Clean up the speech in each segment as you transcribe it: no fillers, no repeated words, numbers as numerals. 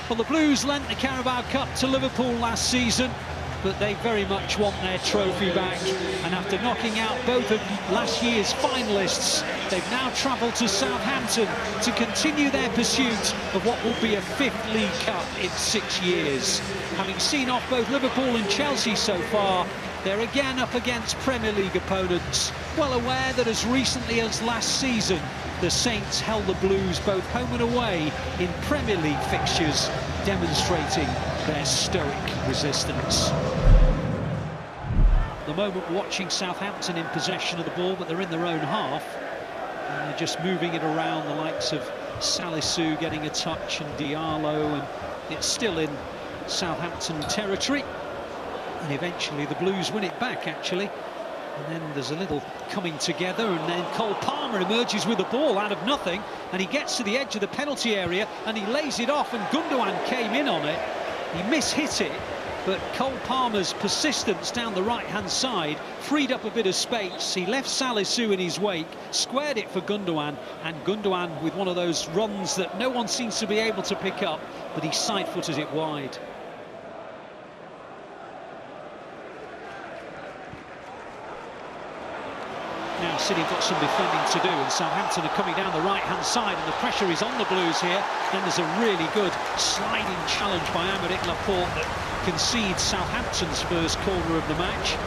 Well, the Blues lent the Carabao Cup to Liverpool last season, but they very much want their trophy back. And after knocking out both of last year's finalists, they've now travelled to Southampton to continue their pursuit of what will be a 5th League Cup in 6 years. Having seen off both Liverpool and Chelsea so far, they're again up against Premier League opponents, well aware that as recently as last season, the Saints held the Blues both home and away in Premier League fixtures, demonstrating their stoic resistance. At the moment, watching Southampton in possession of the ball, but they're in their own half, and they're just moving it around. The likes of Salisu getting a touch and Diallo, and it's still in Southampton territory. And eventually the Blues win it back, actually. And then there's a little coming together, and then Cole Palmer emerges with the ball out of nothing, and he gets to the edge of the penalty area and he lays it off, and Gundogan came in on it. He mishit it, but Cole Palmer's persistence down the right-hand side freed up a bit of space. He left Salisu in his wake, squared it for Gundogan, and Gundogan with one of those runs that no one seems to be able to pick up, but he side-footed it wide. Now City have got some defending to do, and Southampton are coming down the right-hand side, and the pressure is on the Blues here. Then there's a really good sliding challenge by Aymeric Laporte that concedes Southampton's first corner of the match.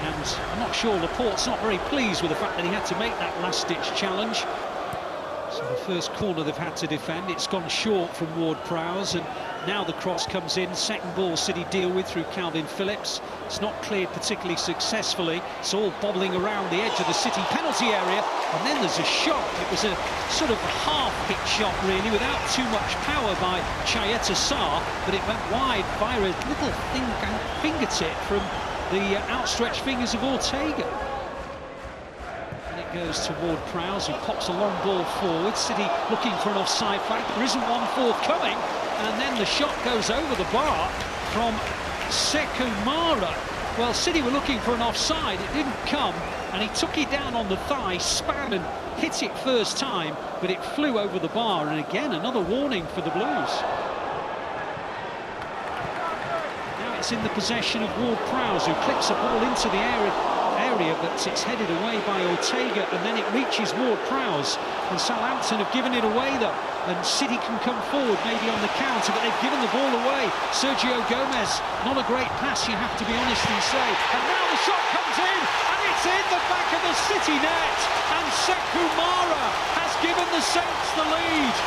And I'm not sure Laporte's not very pleased with the fact that he had to make that last-ditch challenge. So the first corner they've had to defend, it's gone short from Ward-Prowse, and now the cross comes in. Second ball City deal with through Calvin Phillips. It's not cleared particularly successfully. It's all bobbling around the edge of the City penalty area, and then there's a shot. It was a sort of half-hit shot really, without too much power by Chayeta Sarr, but it went wide via a little fingertip from the outstretched fingers of Ortega. It goes to Ward-Prowse, who pops a long ball forward. City looking for an offside flag. There isn't one forthcoming, and then the shot goes over the bar from Sekou Mara. Well, City were looking for an offside, it didn't come, and he took it down on the thigh, span and hit it first time, but it flew over the bar, and again another warning for the Blues. Now it's in the possession of Ward-Prowse, who clips a ball into the area, but it's headed away by Ortega, and then it reaches Ward-Prowse, and Southampton have given it away though, and City can come forward maybe on the counter, but they've given the ball away. Sergio Gomez, not a great pass, you have to be honest and say, and now the shot comes in, and it's in the back of the City net, and Sekou Mara has given the Saints the lead.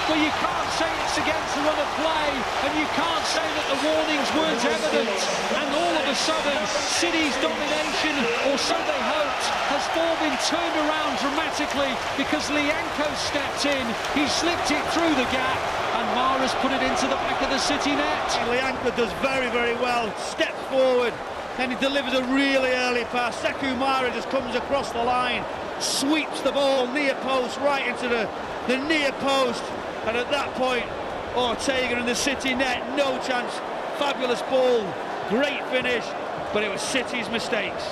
Well, you can't say it's against the run of play, and you can't say that the warnings weren't evident, and all of a sudden City's domination, or so they hoped, has all been turned around dramatically because Lianco stepped in, he slipped it through the gap, and Mara's put it into the back of the City net. Lianco does very, very well, steps forward, then he delivers a really early pass. Sekou Mara just comes across the line, sweeps the ball near post, right into the near post. And at that point, Ortega in the City net, no chance. Fabulous ball, great finish, but it was City's mistakes.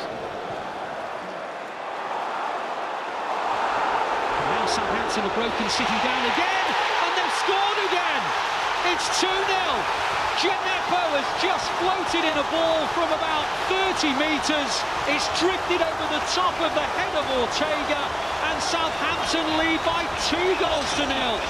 Now Southampton have broken City down again, and they've scored again. It's 2-0. Djenepo has just floated in a ball from about 30 metres. It's drifted over the top of the head of Ortega, and Southampton lead by 2 goals to 0.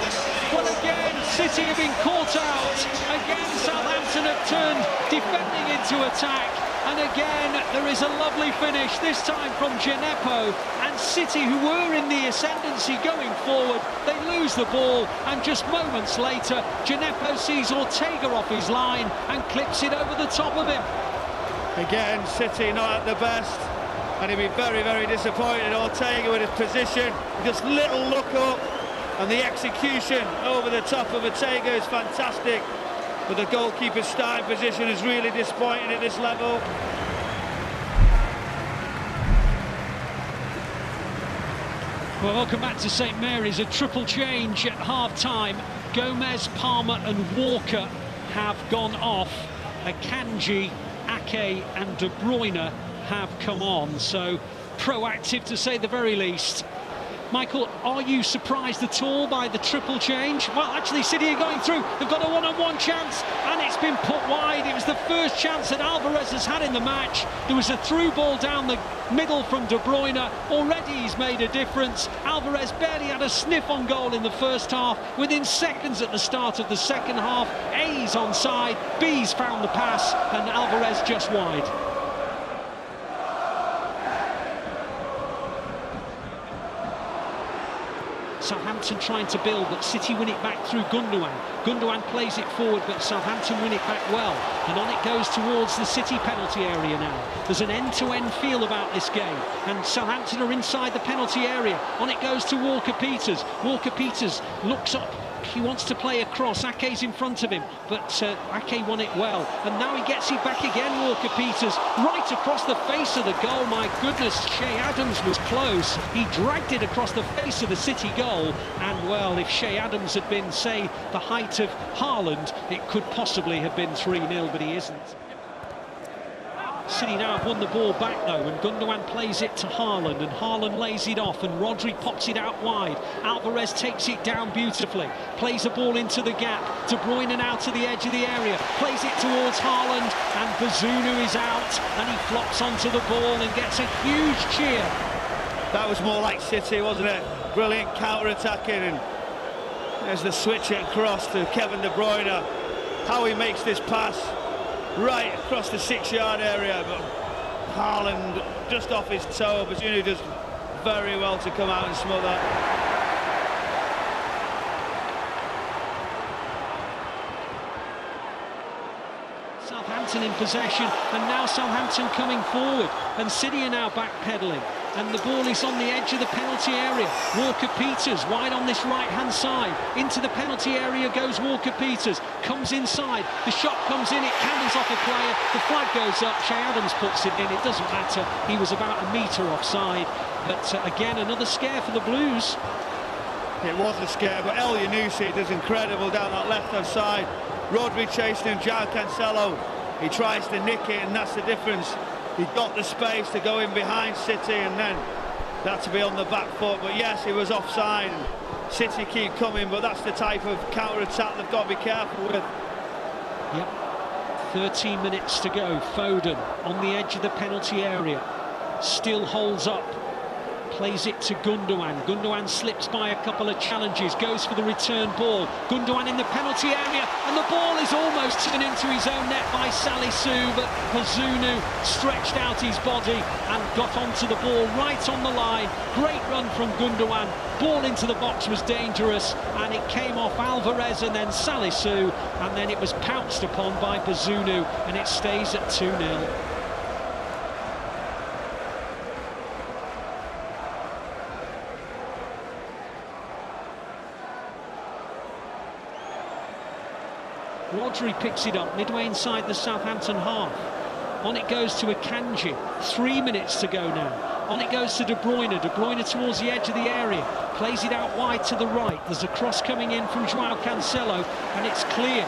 Well, again, City have been caught out. Again, Southampton have turned defending into attack. And again, there is a lovely finish, this time from Djenepo. And City, who were in the ascendancy going forward, they lose the ball. And just moments later, Djenepo sees Ortega off his line and clips it over the top of him. Again, City not at the best. And he'd be very, very disappointed. Ortega with his position, just little look up. And the execution over the top of Ortega is fantastic. But the goalkeeper's starting position is really disappointing at this level. Well, welcome back to St Mary's. A triple change at half-time. Gomez, Palmer and Walker have gone off. Akanji, Ake and De Bruyne have come on. So proactive, to say the very least. Michael, are you surprised at all by the triple change? Well, actually, City are going through. They've got a one-on-one chance, and it's been put wide. It was the first chance that Alvarez has had in the match. There was a through ball down the middle from De Bruyne. Already he's made a difference. Alvarez barely had a sniff on goal in the first half. Within seconds at the start of the second half, A's onside, B's found the pass, and Alvarez just wide. Southampton trying to build, but City win it back through Gundogan. Gundogan plays it forward, but Southampton win it back well. And on it goes towards the City penalty area now. There's an end-to-end feel about this game. And Southampton are inside the penalty area. On it goes to Walker-Peters. Walker-Peters looks up. He wants to play across. Ake's in front of him, but Ake won it well. And now he gets it back again, Walker-Peters, right across the face of the goal. My goodness, Shea Adams was close. He dragged it across the face of the City goal. And, well, if Shea Adams had been, say, the height of Haaland, it could possibly have been 3-0, but he isn't. City now have won the ball back though, and Gundogan plays it to Haaland, and Haaland lays it off, and Rodri pops it out wide. Alvarez takes it down beautifully, plays a ball into the gap. De Bruyne now to the edge of the area, plays it towards Haaland, and Bazunu is out, and he flops onto the ball and gets a huge cheer. That was more like City, wasn't it? Brilliant counter-attacking, and there's the switch across to Kevin De Bruyne. How he makes this pass right across the 6-yard area, but Haaland just off his toe. Bazunu does very well to come out and smother. Southampton in possession, and now Southampton coming forward, and City are now backpedaling. And the ball is on the edge of the penalty area. Walker-Peters wide on this right-hand side. Into the penalty area goes Walker-Peters. Comes inside. The shot comes in. It candles off a player. The flag goes up. Shea Adams puts it in. It doesn't matter. He was about a metre offside. But again, another scare for the Blues. It was a scare, but El Yunusi does incredible down that left-hand side. Rodri chasing him. João Cancelo. He tries to nick it, and that's the difference. He got the space to go in behind City, and then that to be on the back foot. But yes, he was offside, and City keep coming, but that's the type of counter-attack they've got to be careful with. Yep, 13 minutes to go. Foden on the edge of the penalty area, still holds up, plays it to Gundogan. Gundogan slips by a couple of challenges, goes for the return ball. Gundogan in the penalty area, and the ball is almost turned into his own net by Salisu, but Bazunu stretched out his body and got onto the ball right on the line. Great run from Gundogan. Ball into the box was dangerous, and it came off Alvarez and then Salisu, and then it was pounced upon by Bazunu, and it stays at 2-0. Rodri picks it up midway inside the Southampton half. On it goes to Akanji. 3 minutes to go now. On it goes to De Bruyne. De Bruyne towards the edge of the area. Plays it out wide to the right. There's a cross coming in from João Cancelo, and it's clear.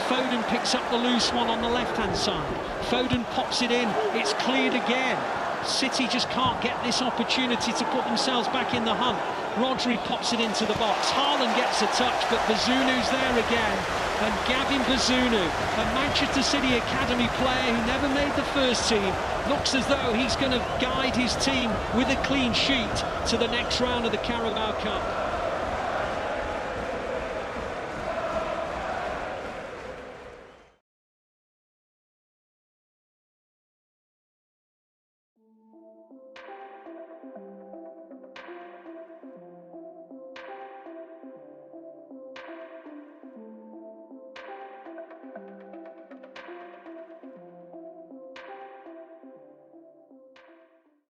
Foden picks up the loose one on the left-hand side. Foden pops it in. It's cleared again. City just can't get this opportunity to put themselves back in the hunt. Rodri pops it into the box. Haaland gets a touch, but Bazunu's there again. And Gavin Bazunu, a Manchester City Academy player who never made the first team, looks as though he's going to guide his team with a clean sheet to the next round of the Carabao Cup.